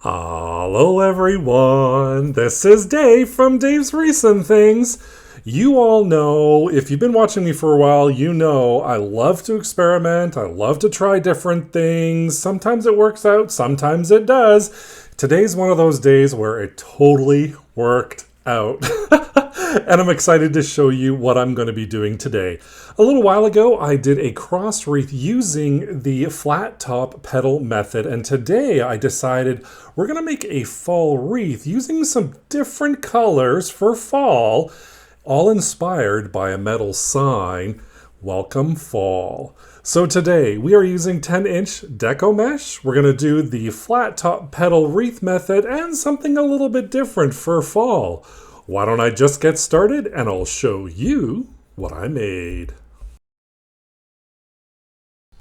Hello everyone, this is Dave from Dave's Recent Things. You all know, if you've been watching me for a while, you know I love to experiment, I love to try different things. Sometimes it works out, sometimes it does. Today's one of those days where it totally worked out. And I'm excited to show you what I'm going to be doing today. A little while ago, I did a cross wreath using the Flat Top Petal Method, and today I decided we're going to make a fall wreath using some different colors for fall, all inspired by a metal sign, Welcome Fall. So today we are using 10-inch deco mesh. We're going to do the Flat Top Petal Wreath method and something a little bit different for fall. Why don't I just get started and I'll show you what I made.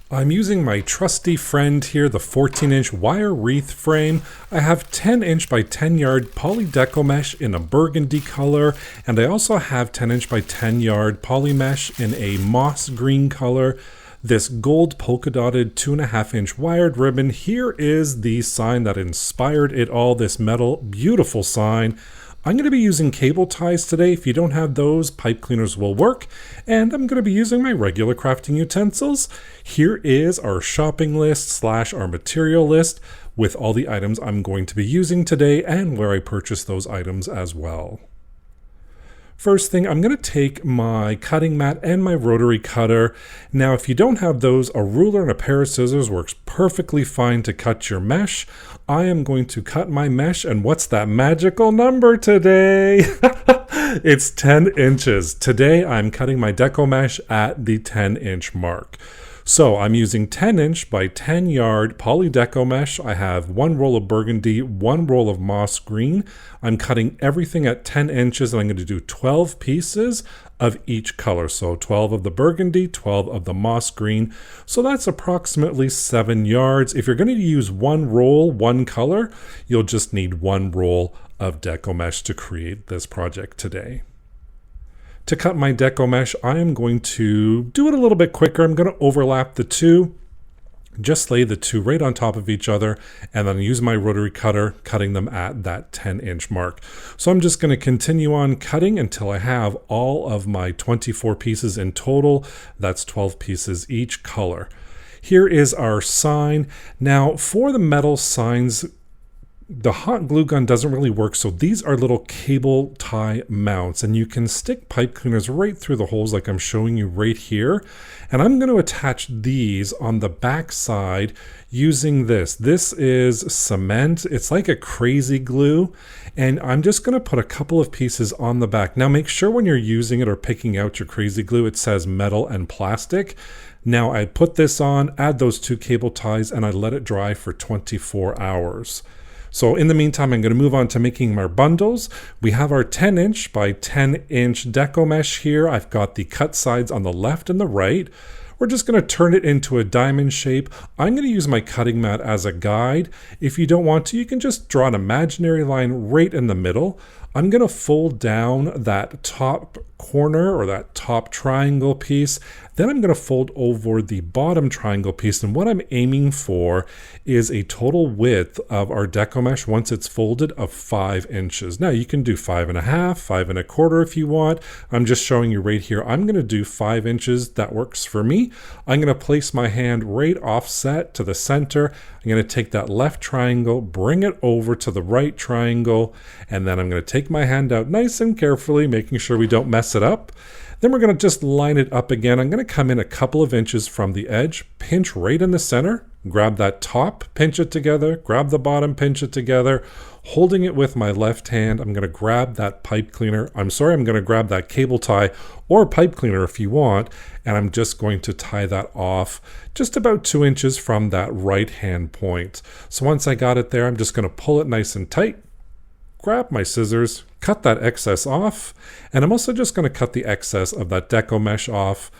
I'm using my trusty friend here, the 14-inch wire wreath frame. I have 10-inch by 10-yard poly deco mesh in a burgundy color, and I also have 10-inch by 10-yard poly mesh in a moss green color. This gold polka dotted 2.5-inch wired ribbon, here is the sign that inspired it all, this metal, beautiful sign. I'm going to be using cable ties today. If you don't have those, pipe cleaners will work. And I'm going to be using my regular crafting utensils. Here is our shopping list / our material list with all the items I'm going to be using today and where I purchased those items as well. First thing, I'm going to take my cutting mat and my rotary cutter. Now, if you don't have those, a ruler and a pair of scissors works perfectly fine to cut your mesh. I am going to cut my mesh, and what's that magical number today? It's 10 inches. Today, I'm cutting my deco mesh at the 10-inch mark. So I'm using 10-inch by 10-yard poly deco mesh. I have one roll of burgundy, one roll of moss green. I'm cutting everything at 10 inches, and I'm going to do 12 pieces of each color. So 12 of the burgundy, 12 of the moss green. So that's approximately 7 yards. If you're going to use one roll, one color, you'll just need one roll of deco mesh to create this project today. To cut my deco mesh, I am going to do it a little bit quicker. I'm going to overlap the two, just lay the two right on top of each other, and then use my rotary cutter, cutting them at that 10-inch mark. So I'm just going to continue on cutting until I have all of my 24 pieces in total. That's 12 pieces each color. Here is our sign. Now, for the metal signs, the hot glue gun doesn't really work, so these are little cable tie mounts, and you can stick pipe cleaners right through the holes like I'm showing you right here. And I'm going to attach these on the back side using this. This is cement. It's like a crazy glue, and I'm just going to put a couple of pieces on the back. Now make sure when you're using it or picking out your crazy glue, it says metal and plastic. Now I put this on, add those two cable ties, and I let it dry for 24 hours. So in the meantime, I'm going to move on to making my bundles. We have our 10-inch by 10-inch deco mesh here. I've got the cut sides on the left and the right. We're just going to turn it into a diamond shape. I'm going to use my cutting mat as a guide. If you don't want to, you can just draw an imaginary line right in the middle. I'm going to fold down that top corner or that top triangle piece. Then I'm going to fold over the bottom triangle piece, and what I'm aiming for is a total width of our deco mesh once it's folded of 5 inches. Now you can do 5.5, 5.25 if you want. I'm just showing you right here. I'm going to do 5 inches. That works for me. I'm going to place my hand right offset to the center. I'm going to take that left triangle, bring it over to the right triangle, and then I'm going to take my hand out nice and carefully, making sure we don't mess it up. Then we're going to just line it up again. I'm going to come in a couple of inches from the edge, pinch right in the center, grab that top, pinch it together, grab the bottom, pinch it together. Holding it with my left hand, I'm going to grab that pipe cleaner. I'm going to grab that cable tie or pipe cleaner if you want, and I'm just going to tie that off just about 2 inches from that right hand point. So once I got it there, I'm just going to pull it nice and tight, grab my scissors, cut that excess off, and I'm also just going to cut the excess of that deco mesh off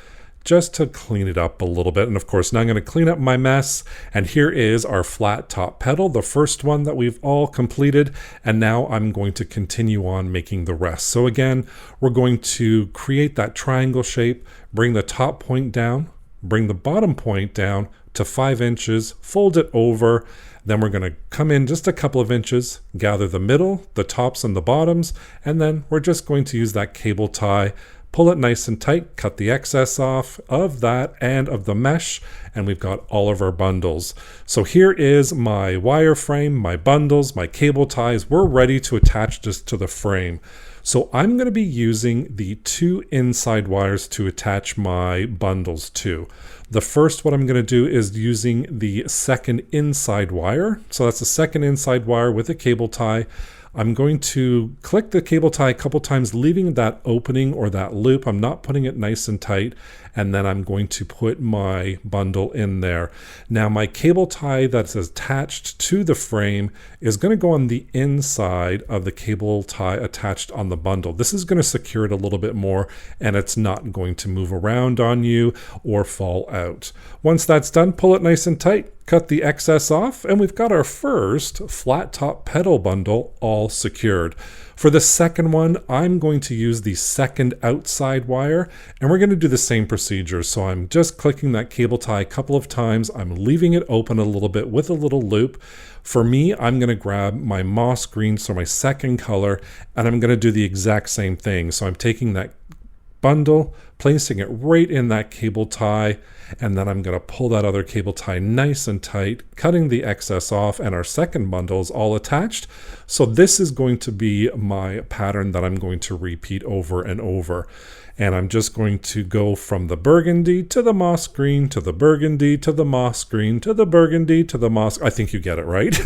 just to clean it up a little bit. And of course, now I'm going to clean up my mess. And here is our flat top petal, the first one that we've all completed. And now I'm going to continue on making the rest. So again, we're going to create that triangle shape, bring the top point down, bring the bottom point down, to 5 inches, fold it over. Then we're going to come in just a couple of inches, gather the middle, the tops and the bottoms, and then we're just going to use that cable tie, pull it nice and tight, cut the excess off of that and of the mesh, and we've got all of our bundles. So here is my wireframe, my bundles, my cable ties. We're ready to attach this to the frame. So I'm going to be using the 2 inside wires to attach my bundles to. The first what I'm going to do is using the second inside wire. So that's the second inside wire with a cable tie. I'm going to click the cable tie a couple times, leaving that opening or that loop. I'm not putting it nice and tight. And then I'm going to put my bundle in there. Now my cable tie that's attached to the frame is going to go on the inside of the cable tie attached on the bundle. This is going to secure it a little bit more, and it's not going to move around on you or fall out. Once that's done, pull it nice and tight, cut the excess off, and we've got our first flat top petal bundle all secured. For the second one, I'm going to use the second outside wire, and we're going to do the same procedure. So I'm just clicking that cable tie a couple of times. I'm leaving it open a little bit with a little loop. For me, I'm going to grab my moss green, so my second color, and I'm going to do the exact same thing. So I'm taking that bundle, placing it right in that cable tie, and then I'm going to pull that other cable tie nice and tight, cutting the excess off, and our second bundle is all attached. So this is going to be my pattern that I'm going to repeat over and over. And I'm just going to go from the burgundy to the moss green to the burgundy to the moss green to the burgundy to the moss. I think you get it, right?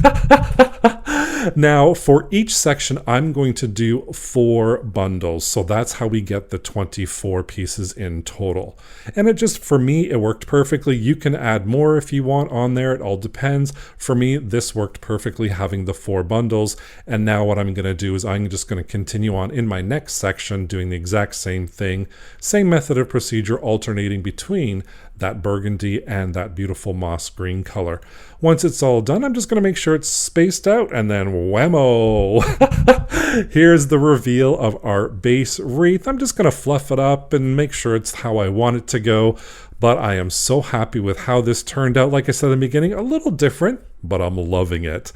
Now, for each section, I'm going to do 4 bundles. So that's how we get the 24 pieces in total. And it just, for me, it worked perfectly. You can add more if you want on there. It all depends. For me, this worked perfectly, having the 4 bundles. And now what I'm going to do is I'm just going to continue on in my next section, doing the exact same thing. Same method of procedure, alternating between that burgundy and that beautiful moss green color. Once it's all done, I'm just going to make sure it's spaced out, and then whammo! Here's the reveal of our base wreath. I'm just going to fluff it up and make sure it's how I want it to go. But I am so happy with how this turned out. Like I said in the beginning, a little different, but I'm loving it.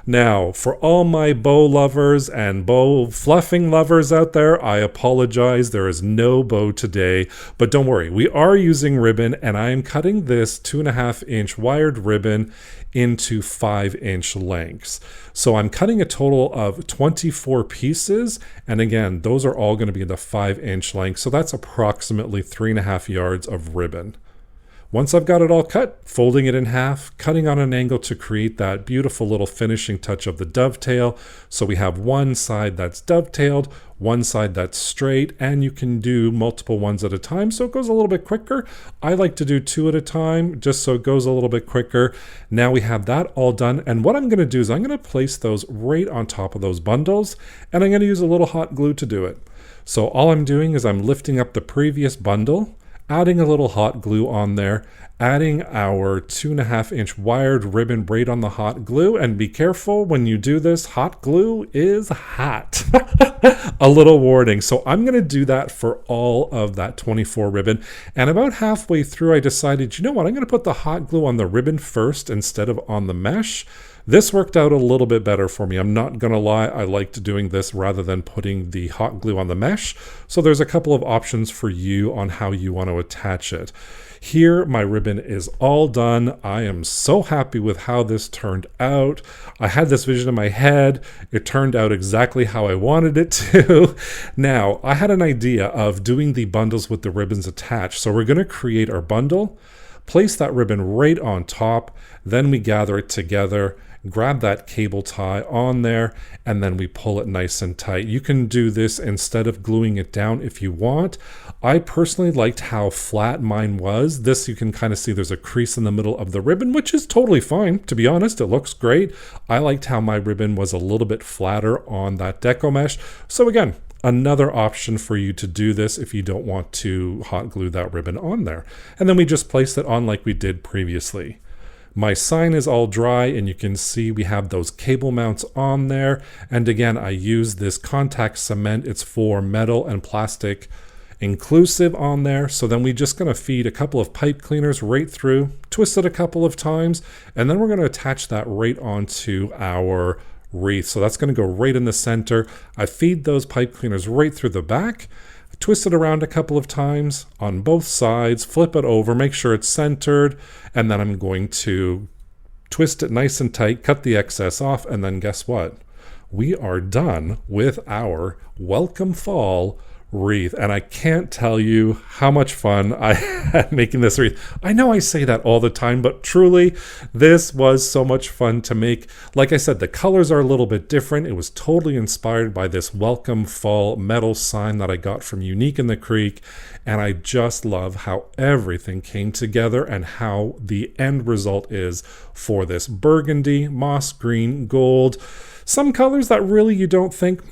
Now, for all my bow lovers and bow fluffing lovers out there, I apologize. There is no bow today, but don't worry. We are using ribbon, and I am cutting this 2.5-inch wired ribbon into 5-inch lengths. So I'm cutting a total of 24 pieces. And again, those are all going to be the 5-inch length. So that's approximately 3.5 yards of ribbon. Once I've got it all cut, folding it in half, cutting on an angle to create that beautiful little finishing touch of the dovetail. So we have one side that's dovetailed, one side that's straight, and you can do multiple ones at a time, so it goes a little bit quicker. I like to do 2 at a time, just so it goes a little bit quicker. Now we have that all done, and what I'm going to do is I'm going to place those right on top of those bundles, and I'm going to use a little hot glue to do it. So all I'm doing is I'm lifting up the previous bundle, adding a little hot glue on there, adding our 2.5-inch wired ribbon right on the hot glue, and be careful when you do this, hot glue is hot. A little warning. So I'm going to do that for all of that 24 ribbon, and about halfway through I decided, you know what, I'm going to put the hot glue on the ribbon first instead of on the mesh. This worked out a little bit better for me. I'm not going to lie, I liked doing this rather than putting the hot glue on the mesh. So there's a couple of options for you on how you want to attach it. Here, my ribbon is all done. I am so happy with how this turned out. I had this vision in my head. It turned out exactly how I wanted it to. Now, I had an idea of doing the bundles with the ribbons attached. So we're going to create our bundle, place that ribbon right on top, then we gather it together, grab that cable tie on there, and then we pull it nice and tight. You can do this instead of gluing it down if you want. I personally liked how flat mine was. This, you can kind of see there's a crease in the middle of the ribbon, which is totally fine. To be honest, it looks great. I liked how my ribbon was a little bit flatter on that deco mesh. So again, another option for you to do this if you don't want to hot glue that ribbon on there. And then we just place it on like we did previously. My sign is all dry, and you can see we have those cable mounts on there. And again, I use this contact cement. It's for metal and plastic inclusive on there. So then we're just going to feed a couple of pipe cleaners right through, twist it a couple of times, and then we're going to attach that right onto our wreath. So that's going to go right in the center. I feed those pipe cleaners right through the back, twist it around a couple of times on both sides, flip it over, make sure it's centered, and then I'm going to twist it nice and tight, cut the excess off, and then guess what? We are done with our Welcome Fall wreath. And I can't tell you how much fun I had making this wreath. I know I say that all the time, but truly, this was so much fun to make. Like I said, the colors are a little bit different. It was totally inspired by this Welcome Fall metal sign that I got from Unique in the Creek. And I just love how everything came together and how the end result is for this burgundy, moss green, gold. Some colors that really you don't think,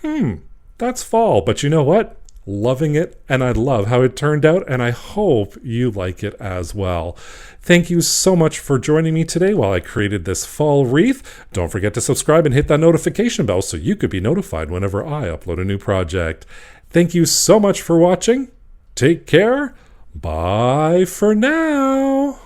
that's fall. But you know what? Loving it, and I love how it turned out, and I hope you like it as well. Thank you so much for joining me today while I created this fall wreath. Don't forget to subscribe and hit that notification bell so you could be notified whenever I upload a new project. Thank you so much for watching. Take care. Bye for now.